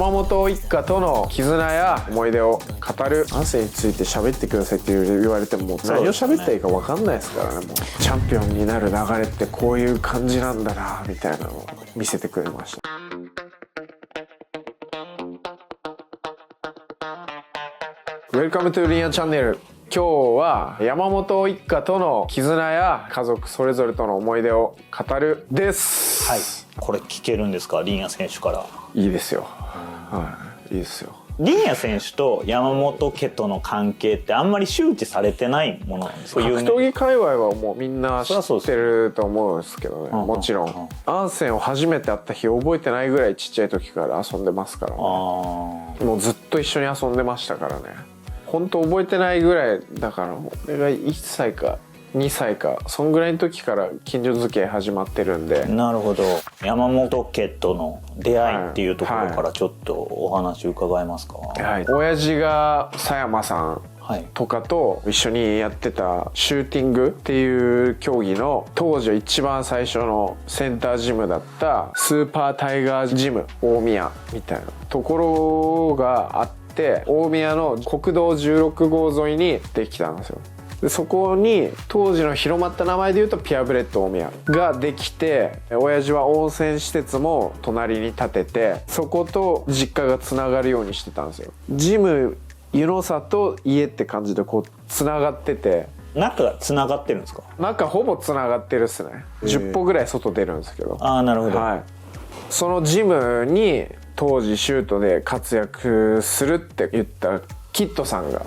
山本一家との絆や思い出を語る。アーセンについて喋ってくださいって言われても何を喋ったらいいか分かんないですからね。もうチャンピオンになる流れってこういう感じなんだなみたいなのを見せてくれました。Welcome to リンヤチャンネル。今日は山本一家との絆や家族それぞれとの思い出を語るです。はい。これ聞けるんですか、リンヤ選手から。いいですよ。はい、いいですよ。リンヤ選手と山本家との関係ってあんまり周知されてないものなんですか。格闘技界隈はもうみんな知ってると思うんですけどね。もちろんアーセンを初めて会った日覚えてないぐらいちっちゃい時から遊んでますからね。もうずっと一緒に遊んでましたからね。本当覚えてないぐらいだから、俺が1歳か2歳かそんぐらいの時から近所付き合い始まってるんで。なるほど。山本家との出会いっていうところからちょっとお話伺えますか。はい、親父が佐山さんとかと一緒にやってたシューティングっていう競技の当時一番最初のセンタージムだったスーパータイガージム大宮みたいなところがあって、大宮の国道16号沿いにできたんですよ。でそこに当時の広まった名前で言うとピュアブレッド大宮ができて、親父は温泉施設も隣に建てて、そこと実家がつながるようにしてたんですよ。ジム湯の里家って感じでこうつながってて。中がつながってるんですか。中ほぼつながってるっすね。10歩ぐらい外出るんですけど。ああ、なるほど。はい、そのジムに当時シュートで活躍するって言ったキッドさんが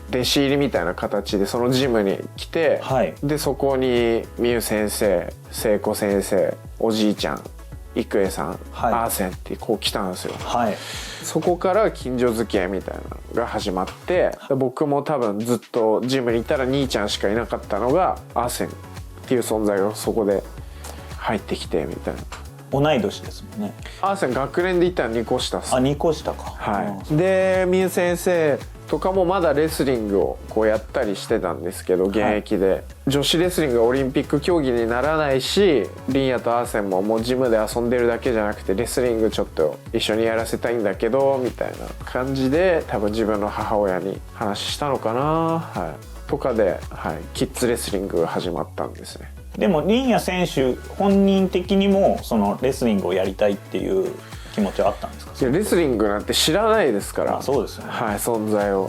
弟子入りみたいな形でそのジムに来て、はい、でそこにミュウ先生、聖子先生、おじいちゃん、郁恵さん、はい、アーセンってこう来たんですよ。はい、そこから近所付き合いみたいなのが始まって、僕も多分ずっとジムにいたら兄ちゃんしかいなかったのがアーセンっていう存在がそこで入ってきてみたいな。同い年ですもんね。アーセン学年で言ったら2個下っす。あ、2個下か。はい。でミュウ先生とかもまだレスリングをこうやったりしてたんですけど、現役で、はい、女子レスリングがオリンピック競技にならないし、リンヤとアーセンももうジムで遊んでるだけじゃなくてレスリングちょっと一緒にやらせたいんだけどみたいな感じで多分自分の母親に話したのかな、はい、とかで、はい、キッズレスリングが始まったんですね。でもリンヤ選手本人的にもそのレスリングをやりたいっていう気持ちはあったんですか。いやレスリングなんて知らないですから。そうですよね。はい、存在を。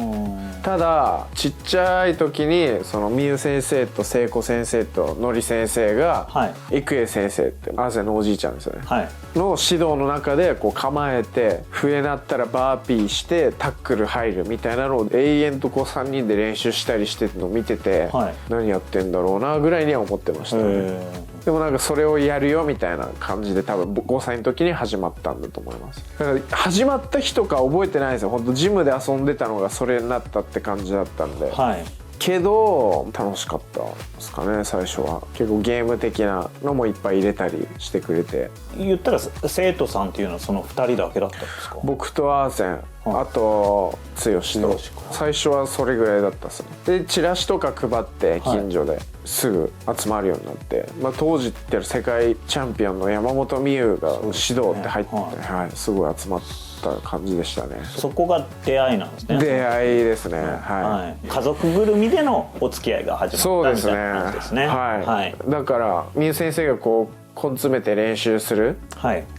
ただちっちゃい時にそのミユ先生と聖子先生とノリ先生が、郁恵先生ってアーセンのおじいちゃんですよね、はい、の指導の中でこう構えて笛鳴ったらバーピーしてタックル入るみたいなのを永遠とこう3人で練習したりしてるのを見てて、はい、何やってんだろうなぐらいには思ってましたね。でもなんかそれをやるよみたいな感じで多分5歳の時に始まったんだと思います。だから始まった日とか覚えてないですよ。本当ジムで遊んでたのがそれになったって感じだったんで、はい、けど楽しかったですかね。最初は結構ゲーム的なのもいっぱい入れたりしてくれて。言ったら生徒さんっていうのはその2人だけだったんですか。僕とアーセン、あと剛と最初はそれぐらいだったっすね。でチラシとか配って近所ですぐ集まるようになって、当時って世界チャンピオンの山本美優が指導って入って、はい、すごい集まった感じでしたね。そこが出会いなんですね。出会いですね。はい、家族ぐるみでのお付き合いが始まったみたいな感じですね。はい、だから美優先生がこう根詰めて練習する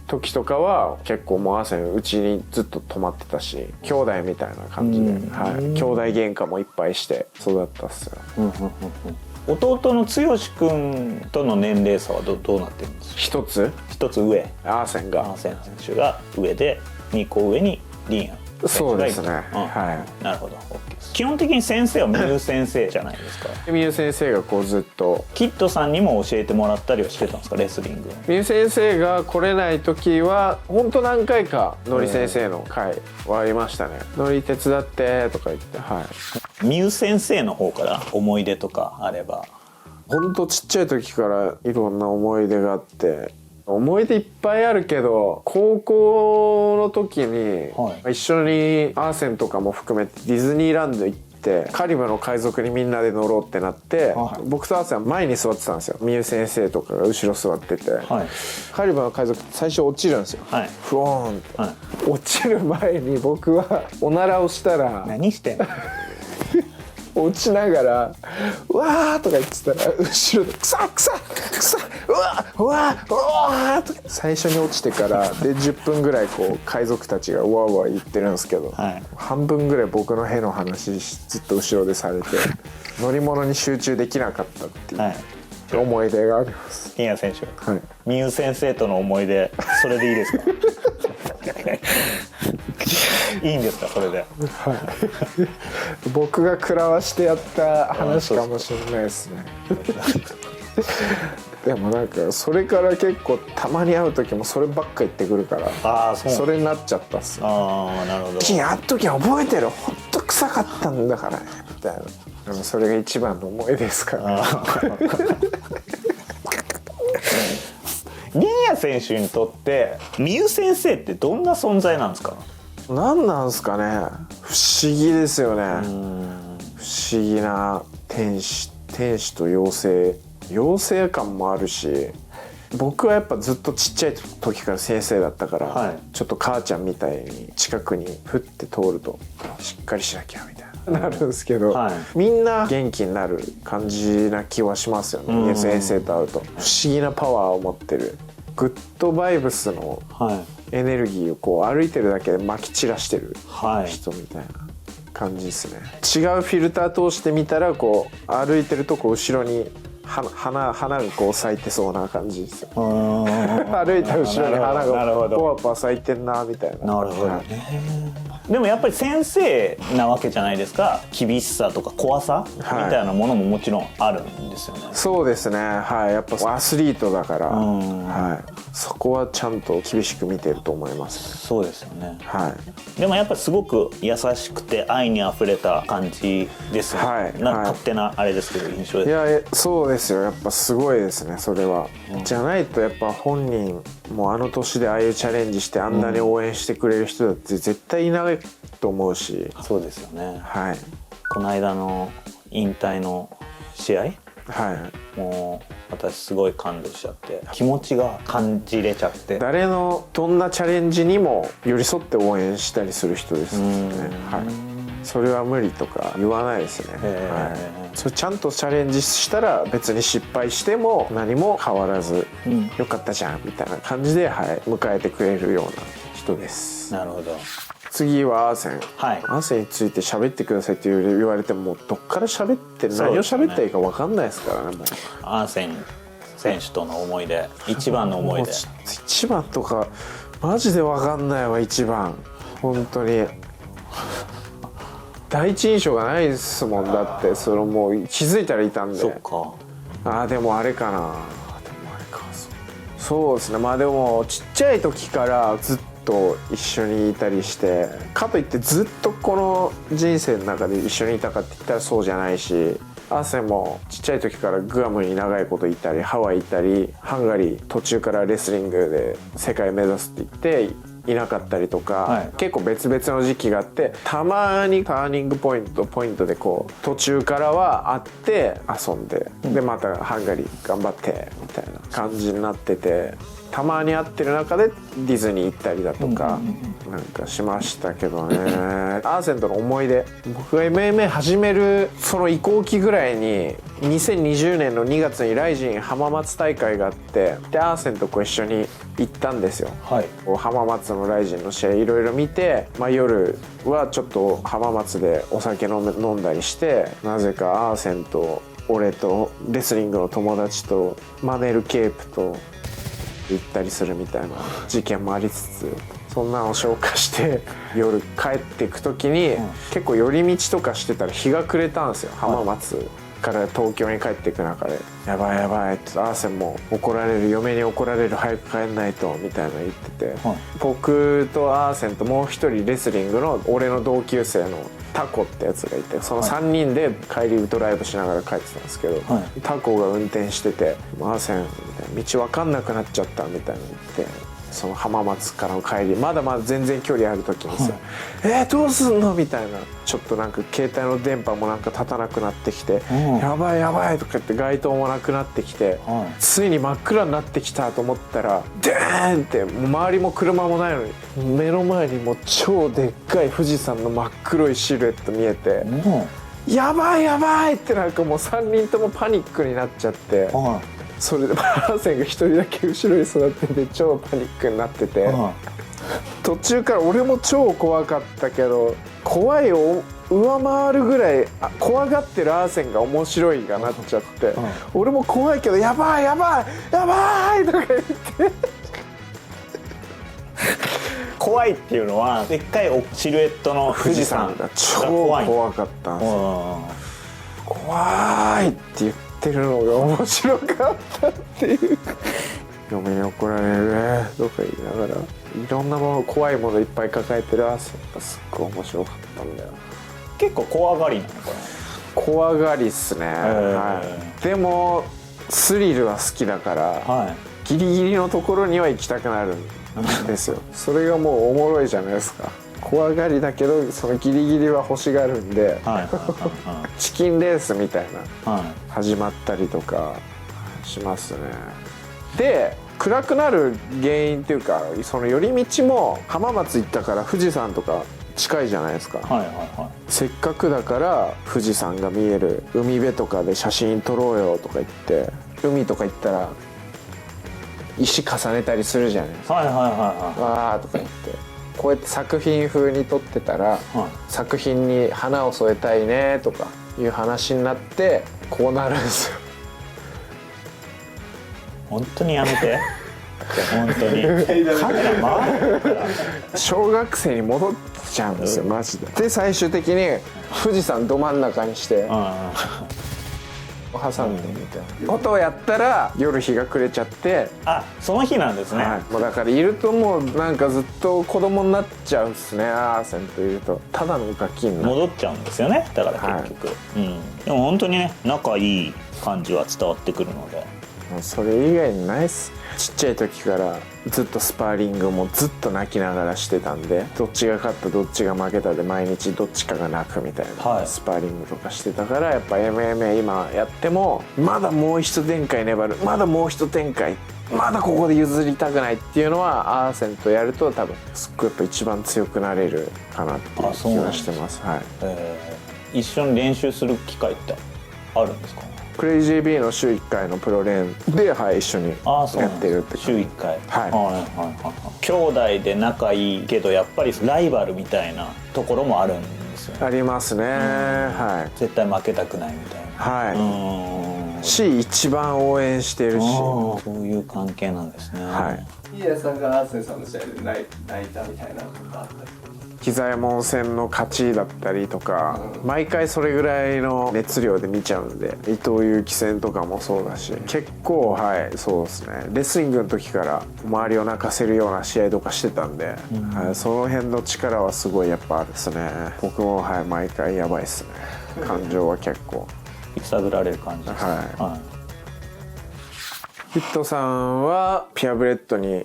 時とかは結構もうアーセンうちにずっと泊まってたし、兄弟みたいな感じで、はい、兄弟喧嘩もいっぱいして育ったっすよ。弟の剛君との年齢差はどうなってるんですか。一つ上。アーセン選手が上で2個上にリンヤ。そうですね、はい。なるほど。基本的に先生はミユ先生じゃないですか。ミユ先生がこうずっとキッドさんにも教えてもらったりはしてたんですか、レスリング。ミユ先生が来れない時は本当何回かノリ先生の会はありましたね。ノリ手伝ってとか言って、はい。ミユ先生の方から思い出とかあれば。本当ちっちゃい時からいろんな思い出があって、思い出いっぱいあるけど、高校の時に一緒にアーセンとかも含めてディズニーランド行っててカリブの海賊にみんなで乗ろうってなって、はい、僕とアーセンは前に座ってたんですよ。ミユ先生とかが後ろ座ってて、はい、カリブの海賊最初落ちるんですよ、はい、フォーンって、はい、落ちる前に僕はおならをしたら何してんの落ちながら「うわー」とか言ってたら後ろで「くさくさくさうわうわうわ」とか最初に落ちてからで10分ぐらいこう海賊たちがうわうわ言ってるんですけど、はい、半分ぐらい僕のへの話ずっと後ろでされて乗り物に集中できなかったっていう、はい、思い出があります。新谷選手、はい、ミユ先生との思い出それでいいですかいいんですかそれで、はい、僕が食らわしてやった話かもしれないですねでもなんかそれから結構たまに会う時もそればっか言ってくるから、それになっちゃったっすね。ああなるほど。君あの時覚えてる、ほんと臭かったんだからねみたいな。でもそれが一番の思い出ですから、ね、新谷選手にとってミユ先生ってどんな存在なんですか？何なんですかね、不思議ですよね。不思議な天使と妖精感もあるし、僕はやっぱずっとちっちゃい時から先生だったから、はい、ちょっと母ちゃんみたいに近くにふって通るとしっかりしなきゃみたいななるんですけど、はい、みんな元気になる感じな気はしますよね。先生と会うと不思議なパワーを持ってるグッドバイブスのエネルギーをこう歩いてるだけで撒き散らしてる人みたいな感じですね。違うフィルター通してみたらこう歩いてるとこう後ろに花がこう咲いてそうな感じですよ歩いた後ろに花がポワポワ咲いてんなみたいな。なるほどね。でもやっぱり先生なわけじゃないですか。厳しさとか怖さみたいなものももちろんあるんですよね。そうですね、はい、やっぱアスリートだから、はい、そこはちゃんと厳しく見てると思います、ね、そうですよね、はい、でもやっぱすごく優しくて愛にあふれた感じですよね、はい、なんか勝手なあれですけど印象です。いやそうですよ、やっぱすごいですねそれは、じゃないとやっぱ本人もあの年でああいうチャレンジしてあんなに応援してくれる人だって絶対いないと思うし、そうですよね、はい、この間の引退の試合、はい、もう私すごい感動しちゃって気持ちが感じれちゃって、誰のどんなチャレンジにも寄り添って応援したりする人ですね、はい、それは無理とか言わないですね、はい、それちゃんとチャレンジしたら別に失敗しても何も変わらず、よかったじゃんみたいな感じで、はい、迎えてくれるような人です。なるほど。次はアーセン、はい、アーセンについて喋ってくださいって言われてもどっから喋って何を喋ったらいいか分かんないですからね。もうアーセン選手との思い出、一番の思い出、一番とかマジで分かんないわ。一番本当に第一印象がないですもん。だってそのもう気づいたらいたんで。そっか。でもあれかな。そうですね。まあでもちっちゃい時からずっと一緒にいたりして、かといってずっとこの人生の中で一緒にいたかって言ったらそうじゃないし、アーセンもちっちゃい時からグアムに長いこといたり、ハワイいたり、ハンガリー途中からレスリングで世界目指すって言っていなかったりとか、はい、結構別々の時期があって、たまにターニングポイントでこう途中からは会って遊んで、でまたハンガリー頑張ってみたいな感じになってて、たまに会ってる中でディズニー行ったりだとかなんかしましたけどね。アーセンとの思い出、僕が MMA 始めるその移行期ぐらいに2020年の2月にライジン浜松大会があって、でアーセンと一緒に行ったんですよ、はい、浜松のライジンの試合いろいろ見て、夜はちょっと浜松でお酒飲んだりして、なぜかアーセンと俺とレスリングの友達とマネル・ケープと行ったりするみたいな事件もありつつ、そんなのを消化して夜帰っていく時に、結構寄り道とかしてたら日が暮れたんですよ。浜松から東京に帰っていく中で、やばいやばいってアーセンも怒られる、嫁に怒られる、早く帰んないとみたいなの言ってて、僕とアーセンともう一人レスリングの俺の同級生のタコってやつがいて、その3人で帰りドライブしながら帰ってたんですけど、タコが運転してて、アーセンみたいな、道分かんなくなっちゃったみたいなの言って、その浜松からの帰りまだまだ全然距離ある時にさ「どうすんの?」みたいな、ちょっとなんか携帯の電波もなんか立たなくなってきて「やばいやばい」とか言って街灯もなくなってきて、ついに真っ暗になってきたと思ったらデーンって周りも車もないのに目の前にもう超でっかい富士山の真っ黒いシルエット見えて。やばいやばいってなんかもう3人ともパニックになっちゃって、それでハーセンが1人だけ後ろに座ってて超パニックになってて、途中から俺も超怖かったけど怖いを上回るぐらい怖がってるアーセンが面白いがなっちゃって、俺も怖いけどやばいやばいやばいとか言って怖いっていうのはでっかいシルエットの富士山が超怖かったんですよ。怖いって言ってるのが面白かったっていう嫁に怒られるねとか言いながら、いろんなもの怖いものいっぱい抱えてるアーセンがすっごい面白かったんだよ。結構怖がりなのかな。怖がりっすね、でもスリルは好きだから、ギリギリのところには行きたくなるんですよそれがもうおもろいじゃないですか。怖がりだけどそのギリギリは欲しがるんでチキンレースみたいな始まったりとかしますね。で暗くなる原因っていうか、その寄り道も浜松行ったから富士山とか近いじゃないですか、せっかくだから富士山が見える海辺とかで写真撮ろうよとか言って、海とか行ったら石重ねたりするじゃないですか。わーとか言ってこうやって作品風に撮ってたら、作品に花を添えたいねとかいう話になってこうなるんですよ。本当にやめて本当にカメラ回るから小学生に戻っちゃうんですよマジで。で最終的に富士山ど真ん中にして挟んでみたいなことをやったら夜日が暮れちゃって、その日なんですね、もうだからいるともうなんかずっと子供になっちゃうんですね。アーセンといるとただのガキに戻っちゃうんですよね。だから結局、でも本当にね仲いい感じは伝わってくるので、もうそれ以外にないっす。ちっちゃい時からずっとスパーリングもずっと泣きながらしてたんで、どっちが勝ったどっちが負けたで毎日どっちかが泣くみたいなスパーリングとかしてたから、やっぱ MMA 今やってもまだもう一展開粘る、まだもう一展開、まだここで譲りたくないっていうのはアーセンとやると多分すっごいやっぱ一番強くなれるかなっていう気がしてます。一緒に練習する機会ってあるんですか？クレイジー B の週1回のプロ練で、一緒にやってるって週1回、兄弟で仲いいけどやっぱりライバルみたいなところもあるんですよね。ありますね、絶対負けたくないみたいな、一番応援してるし、そういう関係なんですね。イエさんがアーセンさんの試合で泣いたみたいなことがあったり、膝右衛門戦の勝ちだったりとか、毎回それぐらいの熱量で見ちゃうんで、伊藤有希戦とかもそうだし、結構そうですね、レスリングの時から周りを泣かせるような試合とかしてたんで、その辺の力はすごいやっぱですね。僕も毎回やばいっすね、感情は結構揺さぶられる感じですね。ヒットさんはピュアブレッドに引っ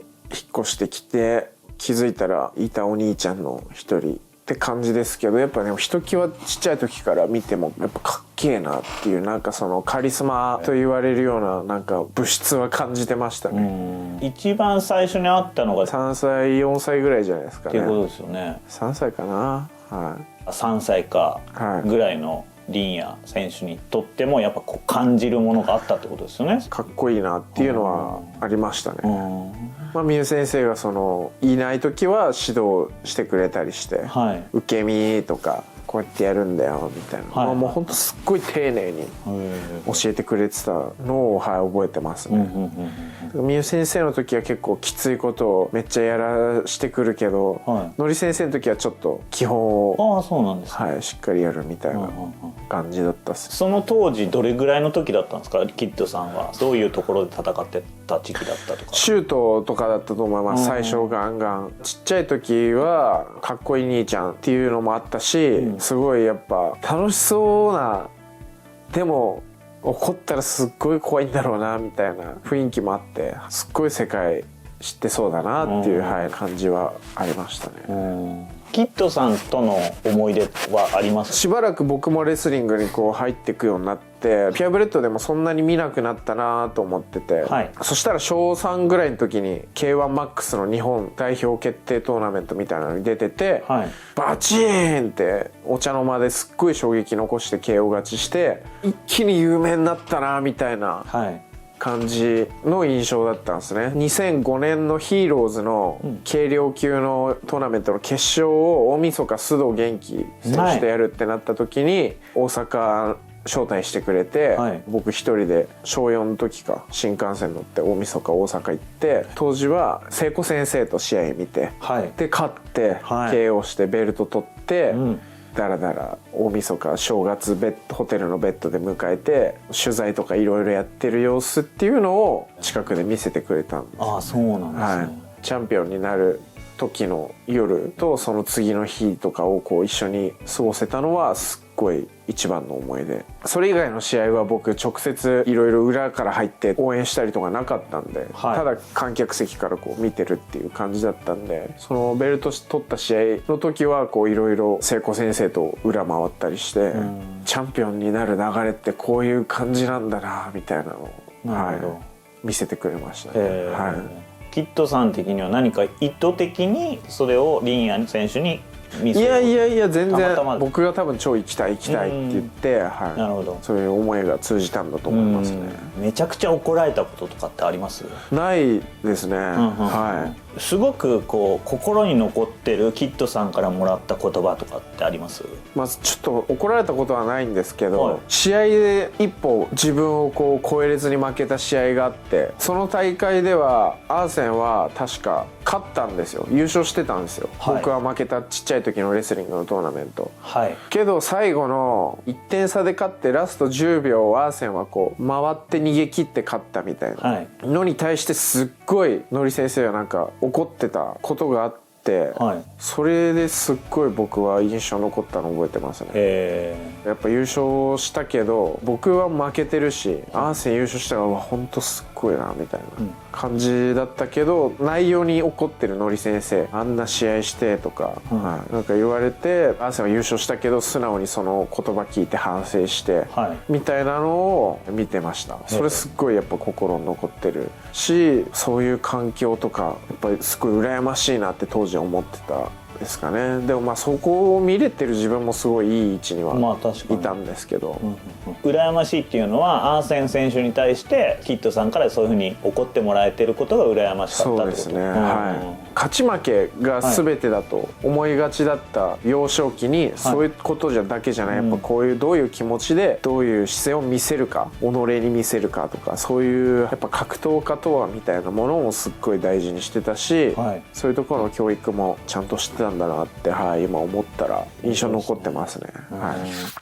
越してきて気づいたらいたお兄ちゃんの一人って感じですけど、やっぱねひときわちっちゃい時から見てもやっぱかっけえなっていう、なんかそのカリスマと言われるようななんか物質は感じてましたね。一番最初に会ったのが3歳4歳ぐらいじゃないですかね。っていうことですよね。3歳かな、3歳かぐらいのリンヤ選手にとってもやっぱこう感じるものがあったってことですよね。かっこいいなっていうのはありましたね。ミユ先生がそのいない時は指導してくれたりして、受け身とかこうやってやるんだよみたいな、もうほんとすっごい丁寧に教えてくれてたのを覚えてますね。ミユ先生の時は結構きついことをめっちゃやらしてくるけど、ノリ先生の時はちょっと基本をしっかりやるみたいな感じだったっす。その当時どれぐらいの時だったんですか？キッドさんはどういうところで戦ってた時期だったとか。シュートとかだったと思います。最初ガンガンちっちゃい時はかっこいい兄ちゃんっていうのもあったし、すごいやっぱ楽しそうな、でも怒ったらすっごい怖いんだろうなみたいな雰囲気もあって、すっごい世界知ってそうだなっていう、はい、感じはありましたね。キッドさんとの思い出はあります？しばらく僕もレスリングにこう入っていくようになって、ピュアブレッドでもそんなに見なくなったなと思ってて、はい、そしたら小3ぐらいの時に K1MAX の日本代表決定トーナメントみたいなのに出てて、はい、バチーンってお茶の間ですっごい衝撃残して KO 勝ちして一気に有名になったなみたいな、はい感じの印象だったんですね。2005年のヒーローズの軽量級のトーナメントの決勝を大晦日須藤元気選手とやるってなった時に大阪招待してくれて、はい、僕一人で小4の時か新幹線乗って大晦日大阪行って、当時は聖子先生と試合見て、はい、で勝って、はい、KO してベルト取って、だらだら大晦日正月ホテルのベッドで迎えて取材とかいろいろやってる様子っていうのを近くで見せてくれたんです。ああ、そうなんですね。はい、チャンピオンになる時の夜とその次の日とかをこう一緒に過ごせたのはすっごい一番の思い出。それ以外の試合は僕直接いろいろ裏から入って応援したりとかなかったんで、はい、ただ観客席からこう見てるっていう感じだったんで、そのベルト取った試合の時はこういろいろ聖子先生と裏回ったりして、チャンピオンになる流れってこういう感じなんだなみたいなのを、はい、見せてくれましたね。はい、キッドさん的には何か意図的にそれをリンア選手に見せる？いや全然僕が多分超行きたいって言って、はい、なるほど、そういう思いが通じたんだと思いますね。めちゃくちゃ怒られたこととかってあります？ないですね。はい。すごくこう心に残ってるキッドさんからもらった言葉とかってあります？まあちょっと怒られたことはないんですけど、はい、試合で一歩自分をこう超えれずに負けた試合があって、その大会ではアーセンは確か勝ったんですよ。優勝してたんですよ。はい、僕は負けたちっちゃい時のレスリングのトーナメント。はい、けど最後の1点差で勝ってラスト10秒アーセンはこう回って逃げ切って勝ったみたいなのに対してすっごいノリ先生はなんか怒ってたことがあって、はい、それですっごい僕は印象残ったの覚えてますね。やっぱ優勝したけど僕は負けてるし、アーセン優勝したら本当すっごいなみたいな感じだったけど、内容に怒ってるノリ先生、あんな試合してとか、はい、なんか言われて、アーセンは優勝したけど素直にその言葉聞いて反省して、はい、みたいなのを見てました。それすっごいやっぱ心に残ってるし、そういう環境とかやっぱりすごい羨ましいなって当時思ってたですかね。でもまあそこを見れてる自分もすごいいい位置にはいたんですけど、羨ましいっていうのはアーセン選手に対してキッドさんからそういうふうに怒ってもらえてることが羨ましかったってこと？そうですね、はい、勝ち負けが全てだと思いがちだった幼少期に、そういうことだけじゃない、やっぱこういうどういう気持ちでどういう姿勢を見せるか、己に見せるかとか、そういうやっぱ格闘家とはみたいなものをすっごい大事にしてたし、そういうところの教育もちゃんとしてたんだなって、はい、今思ったら印象残ってますね。はい、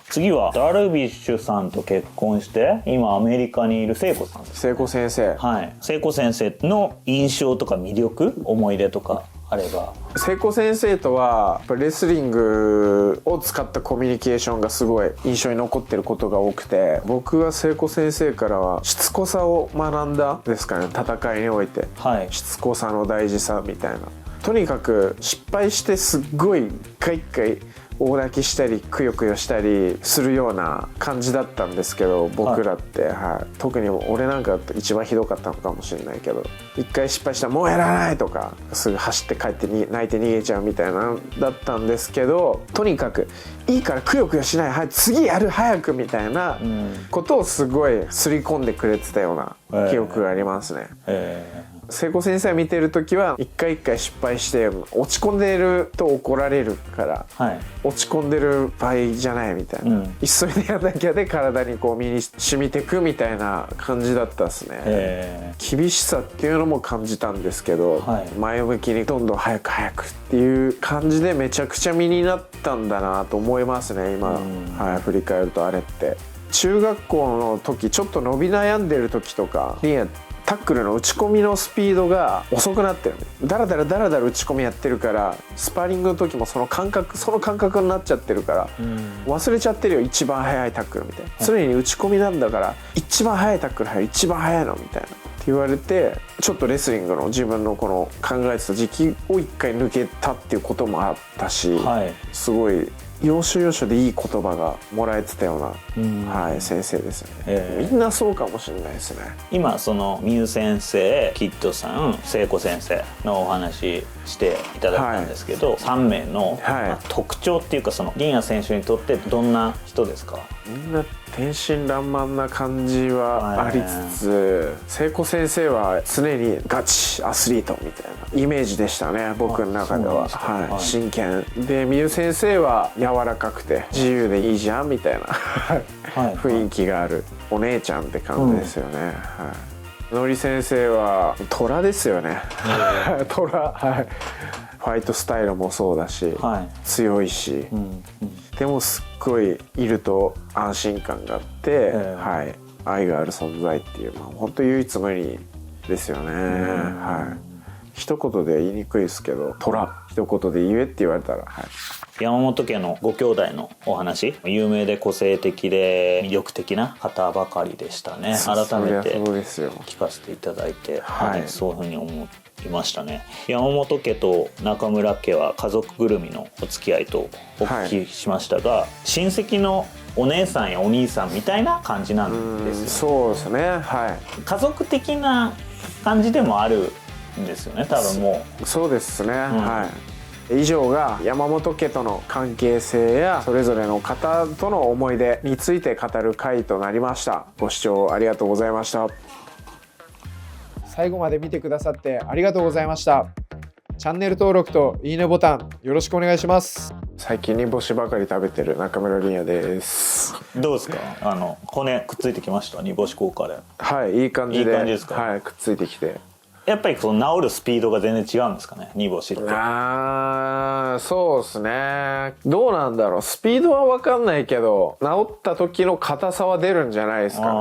次はダルビッシュさんと結婚して今アメリカにいる聖子さんです。聖子先生、はい、聖子先生の印象とか魅力、思い出とかあれば。聖子先生とはレスリングを使ったコミュニケーションがすごい印象に残ってることが多くて、僕は聖子先生からはしつこさを学んだですかね。戦いにおいて、はい、しつこさの大事さみたいな。とにかく失敗してすっごい一回一回大泣きしたりくよくよしたりするような感じだったんですけど、僕らって、はい、特に俺なんか一番ひどかったのかもしれないけど、一回失敗したらもうやらないとかすぐ走って帰って泣いて逃げちゃうみたいなだったんですけど、とにかくいいからくよくよしない、はい、次やる早くみたいなことをすごい刷り込んでくれてたような記憶がありますね。聖子先生見てる時は一回一回失敗して落ち込んでると怒られるから、はい、落ち込んでる場合じゃないみたいな、急いでやんなきゃで体にこう身に染みてくみたいな感じだったですね。厳しさっていうのも感じたんですけど、はい、前向きにどんどん早く早くっていう感じでめちゃくちゃ身になったんだなと思いますね今、はい、振り返ると。あれって中学校の時ちょっと伸び悩んでる時とかにタックルの打ち込みのスピードが遅くなってる。ダラダラ打ち込みやってるから、スパーリングの時もその感覚になっちゃってるから、忘れちゃってるよ、一番速いタックルみたいな。常に打ち込みなんだから一番速いタックル入る、一番速いのみたいな。言われて、ちょっとレスリングの自分のこの考えてた時期を一回抜けたっていうこともあったし、はい、すごい要所要所でいい言葉がもらえてたような、はい、先生ですよね、みんなそうかもしれないですね。今そのミュ先生、キッドさん、聖子先生のお話していただいたんですけど、はい、3名の、はい、特徴っていうか、そのリンア選手にとってどんな人ですか？みんな天真爛漫な感じはありつつ、聖子先生は常にガチアスリートみたいなイメージでしたね、僕の中では。はい、真剣で、みゆ先生は柔らかくて自由でいいじゃんみたいな雰囲気があるお姉ちゃんって感じですよね。はい、のり先生は虎ですよね。虎、はい、ファイトスタイルもそうだし、はい、強いし、でもすっごいいると安心感があって、はい、愛がある存在っていう、本当唯一無二ですよね。はい、一言で言いにくいですけど、虎一言で言えって言われたら、はい、山本家のご兄弟のお話、有名で個性的で魅力的な方ばかりでしたね。改めて聞かせていただいて、はい、そういうふうに思いましたね。山本家と中村家は家族ぐるみのお付き合いとお聞きしましたが、はい、親戚のお姉さんやお兄さんみたいな感じなんですよね。そうですね、はい、家族的な感じでもあるんですよね、多分もう。そうですね、はい。以上が山本家との関係性やそれぞれの方との思い出について語る回となりました。ご視聴ありがとうございました。最後まで見てくださってありがとうございました。チャンネル登録といいねボタンよろしくお願いします。最近煮干しばかり食べてる中村凛也です。どうですか、骨くっついてきました？煮干し効果で。はい、いい感じで。いい感じですか？はい、くっついてきて。やっぱりその治るスピードが全然違うんですかね、煮干しって。そうですね。どうなんだろう、スピードは分かんないけど治った時の硬さは出るんじゃないですかね。